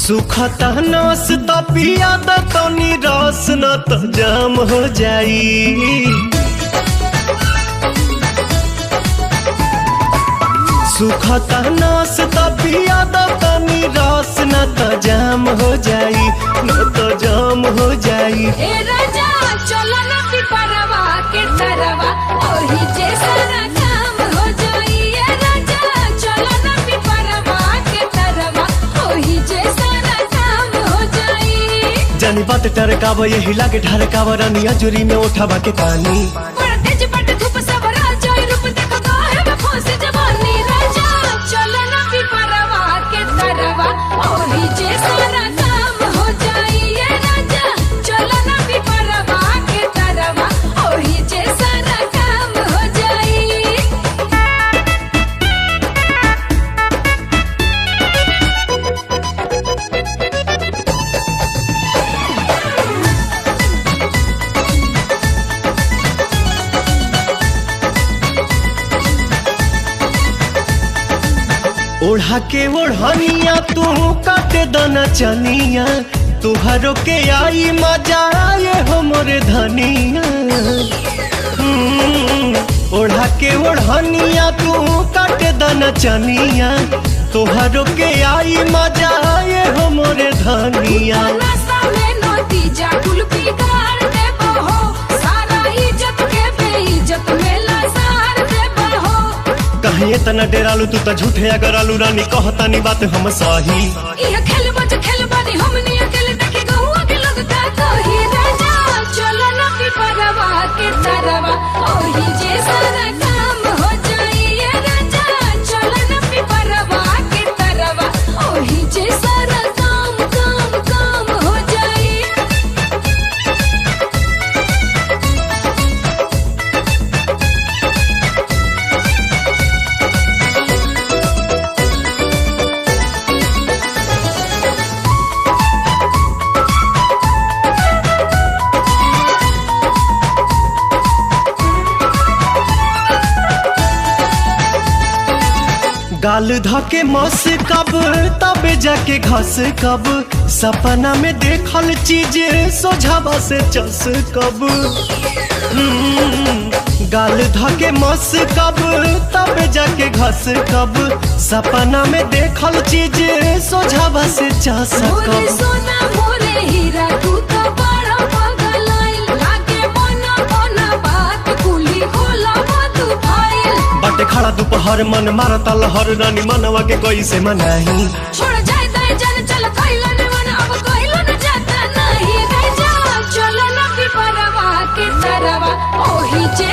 सुखता नस त पिया द तनी रस न त जाम हो जाई। सुखता नस त पिया द तनी रस न त जाम हो जाई, न त जाम हो जाई। ए राजा चलो ना पिपरवा के तरवा ओही जे सारा काम हो जाई। ए राजा चलो ना पिपरवा के तरवा ओही जे सारा काम हो जाई। जानी बात टरकाव यही लागे ढरकाव रानिया जुरी में उठावा के पानी। बड़ा तेज बट धूप सबरा जाई रूप देखो काहे में फंस जवानी। राजा चलो ना पिपरवा के तरवा ओही जे सारा काम हो जाई। ए राजा चलो ना पिपरवा के तरवा ओही जे सारा काम हो जाई। ओढ़ा के ओढ़निया तू काटे दना चनिया, तुहरो के आई मजा आए हो मोरे धनिया। ओढ़ा के ओढ़निया तू काटे दना चनिया, तुहरो के आई मजा आए हो मोरे धनिया। नशा में नतीजा कुल बिगाड़ देबो हो, सारा इज्जत के बेइज्जत में लसार देबो हो। कहीं इतना डेरालू तू त झूठे अगर आलू रानी कहतानी बात हम सही। इह खेल बनी हमनी अकेले देखे गहुआ के लोग का कही। राजा चलो ना पिपरवा के तरवा ओही जे सारा काम हो जाई। ए राजा चलो ना पिपरवा के तरवा ओही जे सारा काम काम काम हो जाई। गाल धके मस कब तबे जाके घस कब, सपना में देखल चीज सोझावा से चस कब। गाल धके मस कब तबे जाके घस कब, सपना में देखल चीज सोझावा से चस मोरे कब। सोना मोरे हीरा तू तो बड़ा पगलाइल लागे मना मना बात कुली खोला मत फाइल। बाटे खड़ा दोपहर मन मारता लहर रानी मनवा के कैसे मनाही। छोड़ जाए दाए जाने चल कइला ने मन अब कइलो न जाता नहीं। राजा चलो ना पिपरवा के तरवा ओही जे